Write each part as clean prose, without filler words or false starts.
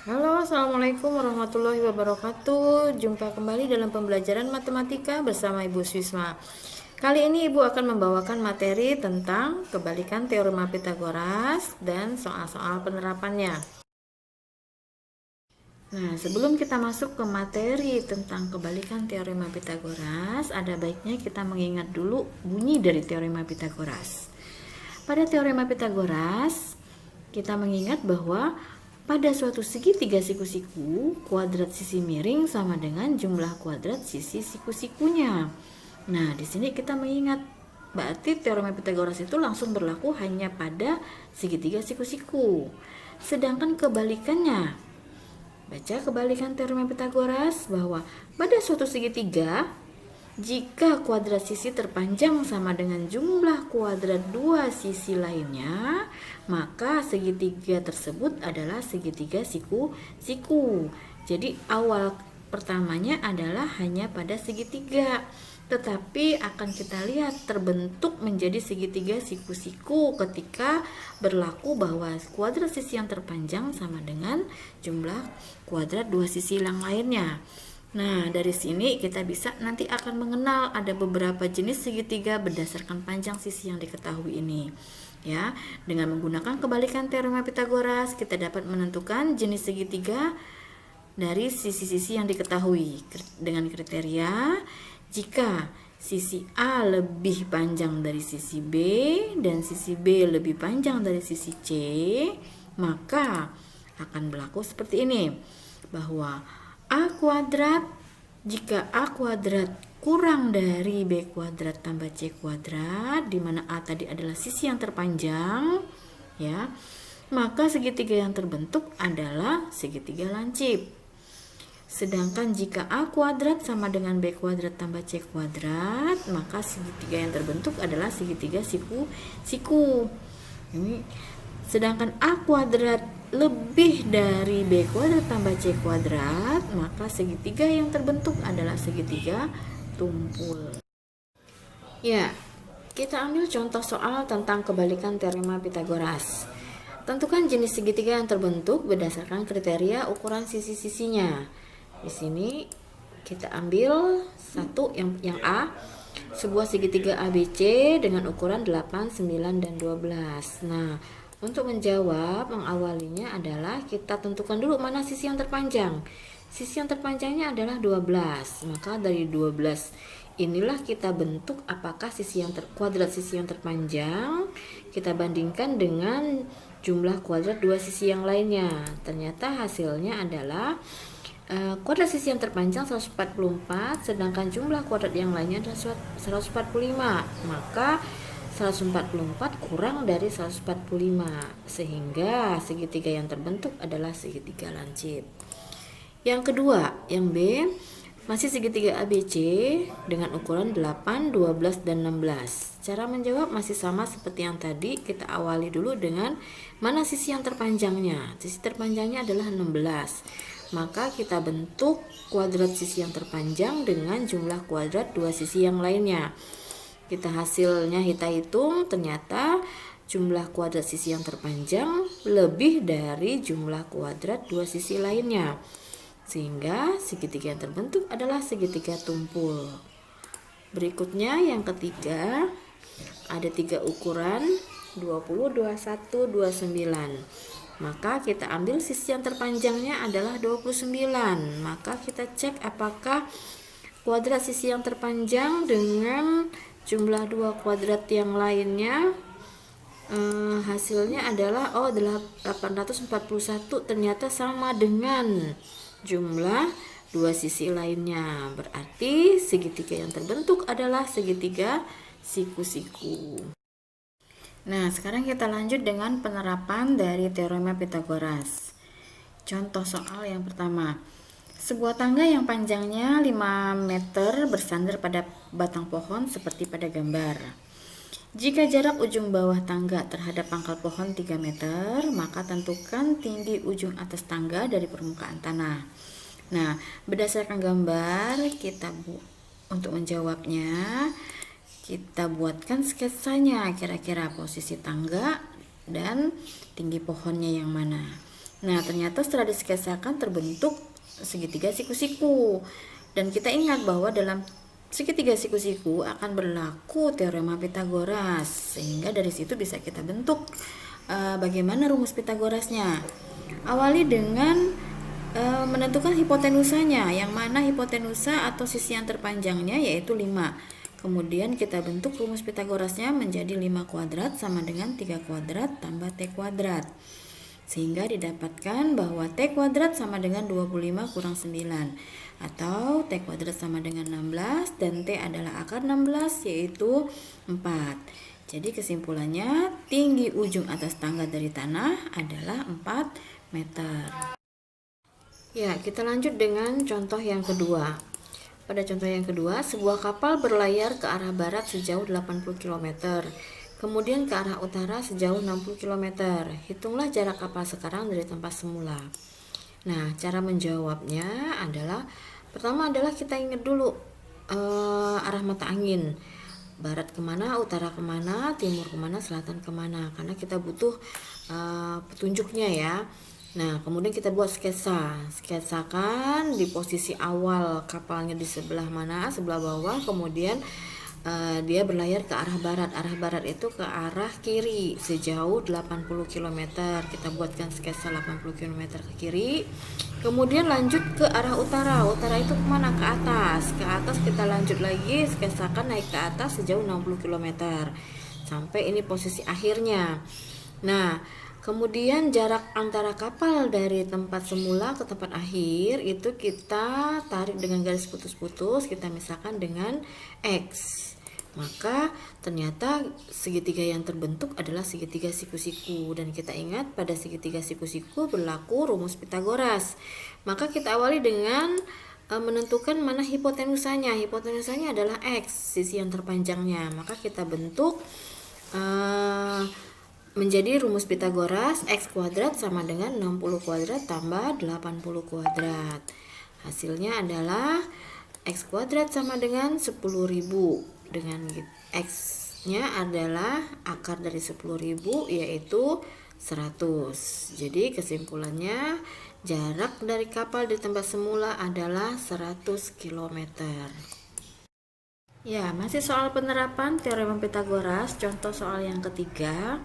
Halo, Assalamualaikum warahmatullahi wabarakatuh. Jumpa kembali dalam pembelajaran matematika bersama Ibu Swisma. Kali ini Ibu akan membawakan materi tentang kebalikan teorema Pitagoras dan soal-soal penerapannya. Nah, sebelum kita masuk ke materi tentang kebalikan teorema Pitagoras, ada baiknya kita mengingat dulu bunyi dari teorema Pitagoras. Pada teorema Pitagoras, kita mengingat bahwa pada suatu segitiga siku-siku, kuadrat sisi miring sama dengan jumlah kuadrat sisi siku-sikunya. Nah, di sini kita mengingat berarti teorema Pitagoras itu langsung berlaku hanya pada segitiga siku-siku. Sedangkan kebalikannya, baca kebalikan teorema Pitagoras bahwa pada suatu segitiga, jika kuadrat sisi terpanjang sama dengan jumlah kuadrat dua sisi lainnya, maka segitiga tersebut adalah segitiga siku-siku. Jadi awal pertamanya adalah hanya pada segitiga, tetapi akan kita lihat terbentuk menjadi segitiga siku-siku ketika berlaku bahwa kuadrat sisi yang terpanjang sama dengan jumlah kuadrat dua sisi yang lainnya. Nah, dari sini kita bisa nanti akan mengenal ada beberapa jenis segitiga berdasarkan panjang sisi yang diketahui ini. Ya, dengan menggunakan kebalikan teorema Pitagoras, kita dapat menentukan jenis segitiga dari sisi-sisi yang diketahui dengan kriteria jika sisi A lebih panjang dari sisi B dan sisi B lebih panjang dari sisi C, maka akan berlaku seperti ini, bahwa A kuadrat, jika A kuadrat kurang dari B kuadrat tambah C kuadrat, di mana A tadi adalah sisi yang terpanjang, ya, maka segitiga yang terbentuk adalah segitiga lancip. Sedangkan jika A kuadrat sama dengan B kuadrat tambah C kuadrat, maka segitiga yang terbentuk adalah segitiga siku-siku. Sedangkan A kuadrat lebih dari B kuadrat tambah C kuadrat, maka segitiga yang terbentuk adalah segitiga tumpul. Ya, kita ambil contoh soal tentang kebalikan teorema Pitagoras. Tentukan jenis segitiga yang terbentuk berdasarkan kriteria ukuran sisi-sisinya. Di sini kita ambil satu yang A, sebuah segitiga ABC dengan ukuran 8, 9, dan 12. Nah, untuk menjawab, mengawalinya adalah kita tentukan dulu mana sisi yang terpanjang. Sisi yang terpanjangnya adalah 12. Maka dari 12 inilah kita bentuk apakah kuadrat sisi yang terpanjang kita bandingkan dengan jumlah kuadrat dua sisi yang lainnya. Ternyata hasilnya adalah kuadrat sisi yang terpanjang 144, sedangkan jumlah kuadrat yang lainnya adalah 145. Maka 144 kurang dari 145, sehingga segitiga yang terbentuk adalah segitiga lancip. Yang kedua, yang B, masih segitiga ABC dengan ukuran 8, 12, dan 16. Cara menjawab masih sama seperti yang tadi. Kita awali dulu dengan mana sisi yang terpanjangnya. Sisi terpanjangnya adalah 16. Maka kita bentuk kuadrat sisi yang terpanjang dengan jumlah kuadrat dua sisi yang lainnya. Hasilnya kita hitung, ternyata jumlah kuadrat sisi yang terpanjang lebih dari jumlah kuadrat dua sisi lainnya, sehingga segitiga yang terbentuk adalah segitiga tumpul. Berikutnya yang ketiga, ada tiga ukuran 20, 21, 29. Maka kita ambil sisi yang terpanjangnya adalah 29. Maka kita cek apakah kuadrat sisi yang terpanjang dengan jumlah dua kuadrat yang lainnya, hasilnya adalah 841, ternyata sama dengan jumlah dua sisi lainnya. Berarti segitiga yang terbentuk adalah segitiga siku-siku. Nah, sekarang kita lanjut dengan penerapan dari teorema Pitagoras. Contoh soal yang pertama. Sebuah tangga yang panjangnya 5 meter bersandar pada batang pohon seperti pada gambar. Jika jarak ujung bawah tangga terhadap pangkal pohon 3 meter, maka tentukan tinggi ujung atas tangga dari permukaan tanah. Nah, berdasarkan gambar, untuk menjawabnya, kita buatkan sketsanya, kira-kira posisi tangga dan tinggi pohonnya yang mana. Nah, ternyata setelah disketsakan terbentuk segitiga siku-siku. Dan kita ingat bahwa dalam segitiga siku-siku akan berlaku teorema Pitagoras. Sehingga dari situ bisa kita bentuk bagaimana rumus Pitagorasnya. Awali dengan menentukan hipotenusanya, yang mana hipotenusa atau sisi yang terpanjangnya yaitu 5. Kemudian kita bentuk rumus Pitagorasnya menjadi 5 kuadrat sama dengan 3 kuadrat tambah T kuadrat. Sehingga didapatkan bahwa T kuadrat sama dengan 25 kurang 9. Atau T kuadrat sama dengan 16 dan T adalah akar 16 yaitu 4. Jadi kesimpulannya tinggi ujung atas tangga dari tanah adalah 4 meter. Ya, kita lanjut dengan contoh yang kedua. Pada contoh yang kedua, sebuah kapal berlayar ke arah barat sejauh 80 km, kemudian ke arah utara sejauh 60 km. Hitunglah jarak kapal sekarang dari tempat semula. Nah, cara menjawabnya adalah, pertama adalah kita ingat dulu arah mata angin. Barat kemana, utara kemana, timur kemana, selatan kemana. Karena kita butuh petunjuknya ya. Nah, kemudian kita buat sketsa. Sketsakan di posisi awal kapalnya di sebelah mana, sebelah bawah. Kemudian dia berlayar ke arah barat. Arah barat itu ke arah kiri sejauh 80 km. Kita buatkan sketsa 80 km ke kiri. Kemudian lanjut ke arah utara. Utara itu kemana? Ke atas. Ke atas kita lanjut lagi, sketsakan naik ke atas sejauh 60 km. Sampai ini posisi akhirnya. Nah, kemudian jarak antara kapal dari tempat semula ke tempat akhir itu kita tarik dengan garis putus-putus, kita misalkan dengan X. Maka ternyata segitiga yang terbentuk adalah segitiga siku-siku. Dan kita ingat pada segitiga siku-siku berlaku rumus Pitagoras. Maka kita awali dengan menentukan mana hipotenusanya. Hipotenusanya adalah X, sisi yang terpanjangnya. Maka kita bentuk menjadi rumus Pitagoras X kuadrat sama dengan 60 kuadrat tambah 80 kuadrat. Hasilnya adalah X kuadrat sama dengan 10.000. Dengan X-nya adalah akar dari 10.000 yaitu 100. Jadi kesimpulannya jarak dari kapal di tempat semula adalah 100 km. Ya, masih soal penerapan teorema Pitagoras. Contoh soal yang ketiga.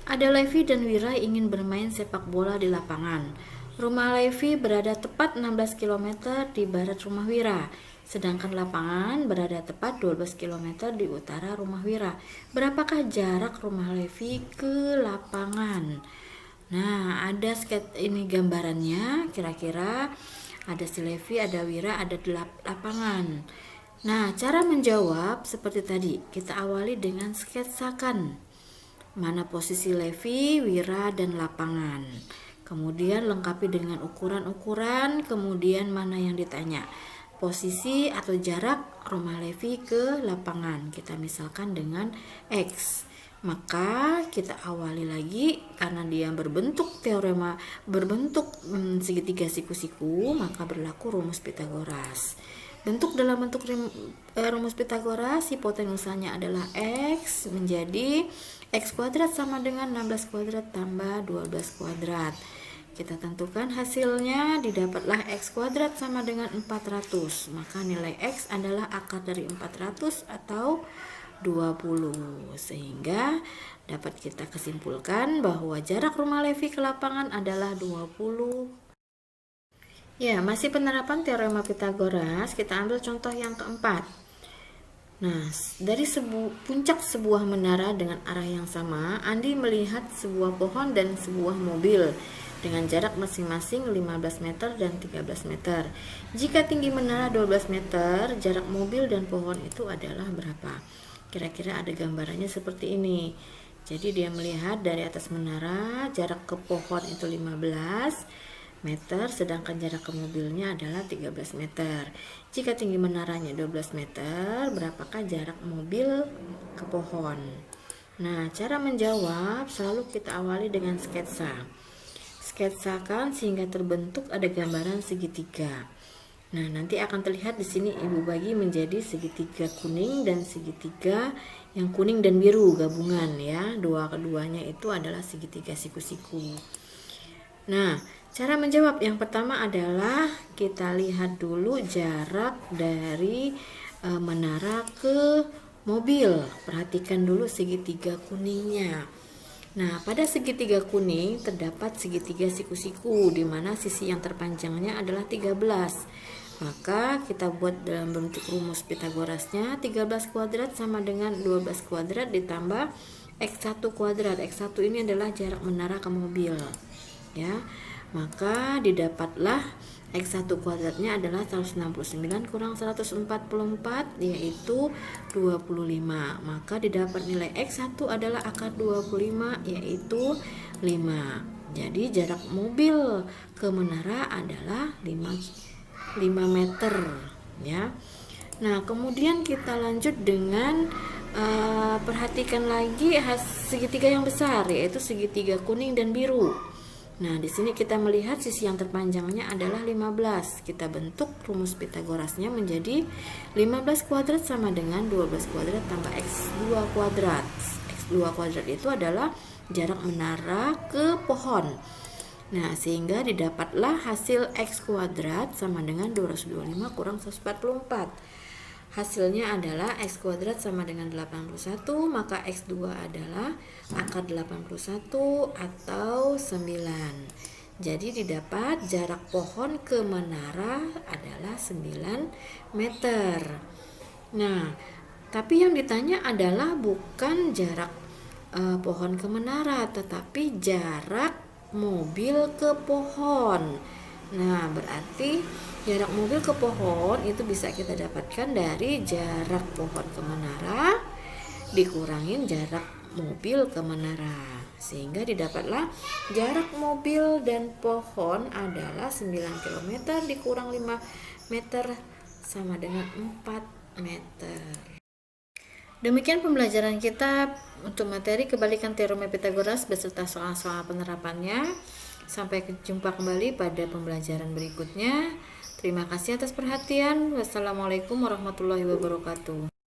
Ada Levi dan Wira ingin bermain sepak bola di lapangan. Rumah Levi berada tepat 16 km di barat rumah Wira, sedangkan lapangan berada tepat 12 km di utara rumah Wira. Berapakah jarak rumah Levi ke lapangan? Nah, ada ini gambarannya, kira-kira ada si Levi, ada Wira, ada lapangan. Nah, cara menjawab seperti tadi, kita awali dengan sketsakan mana posisi Levi, Wira, dan lapangan. Kemudian lengkapi dengan ukuran-ukuran, kemudian mana yang ditanya. Posisi atau jarak rumah Levi ke lapangan. Kita misalkan dengan X. Maka kita awali lagi karena dia berbentuk segitiga siku-siku, maka berlaku rumus Pitagoras. Dalam bentuk rumus Pitagoras, hipotenusanya adalah X menjadi X kuadrat sama dengan 16 kuadrat tambah 12 kuadrat. Kita tentukan hasilnya, didapatlah X kuadrat sama dengan 400. Maka nilai X adalah akar dari 400 atau 20. Sehingga dapat kita kesimpulkan bahwa jarak rumah Levi ke lapangan adalah 20. Ya, masih penerapan teorema Pitagoras, kita ambil contoh yang keempat. Nah, dari puncak sebuah menara dengan arah yang sama, Andi melihat sebuah pohon dan sebuah mobil dengan jarak masing-masing 15 meter dan 13 meter. Jika tinggi menara 12 meter, jarak mobil dan pohon itu adalah berapa? Kira-kira ada gambarannya seperti ini. Jadi dia melihat dari atas menara, jarak ke pohon itu 15 meter, sedangkan jarak ke mobilnya adalah 13 meter. Jika tinggi menaranya 12 meter, berapakah jarak mobil ke pohon? Nah, cara menjawab selalu kita awali dengan sketsa. Sketsakan sehingga terbentuk ada gambaran segitiga. Nah, nanti akan terlihat di sini Ibu bagi menjadi segitiga kuning dan segitiga yang kuning dan biru gabungan ya. Keduanya itu adalah segitiga siku-siku. Nah, cara menjawab yang pertama adalah kita lihat dulu jarak dari menara ke mobil. Perhatikan dulu segitiga kuningnya. Nah, pada segitiga kuning terdapat segitiga siku-siku di mana sisi yang terpanjangnya adalah 13. Maka kita buat dalam bentuk rumus Pitagorasnya, 13 kuadrat sama dengan 12 kuadrat ditambah X1 kuadrat. X1 ini adalah jarak menara ke mobil. Ya. Maka didapatlah X1 kuadratnya adalah 169 kurang 144 yaitu 25. Maka didapat nilai X1 adalah akar 25 yaitu 5. Jadi jarak mobil ke menara adalah 5 meter ya. Nah, kemudian kita lanjut dengan perhatikan lagi segitiga yang besar yaitu segitiga kuning dan biru. Nah, di sini kita melihat sisi yang terpanjangnya adalah 15. Kita bentuk rumus Pitagorasnya menjadi 15 kuadrat sama dengan 12 kuadrat tambah X2 kuadrat. X2 kuadrat itu adalah jarak menara ke pohon. Nah, sehingga didapatlah hasil X kuadrat sama dengan 225 kurang 144. Hasilnya adalah X kuadrat sama dengan 81, maka X2 adalah akar 81 atau 9. Jadi didapat jarak pohon ke menara adalah 9 meter. Nah, tapi yang ditanya adalah bukan jarak pohon ke menara, tetapi jarak mobil ke pohon. Nah, berarti jarak mobil ke pohon itu bisa kita dapatkan dari jarak pohon ke menara dikurangin jarak mobil ke menara, sehingga didapatlah jarak mobil dan pohon adalah 9 km dikurang 5 meter sama dengan 4 meter. Demikian pembelajaran kita untuk materi kebalikan teorema Pitagoras beserta soal-soal penerapannya. Sampai jumpa kembali pada pembelajaran berikutnya. Terima kasih atas perhatian. Wassalamualaikum warahmatullahi wabarakatuh.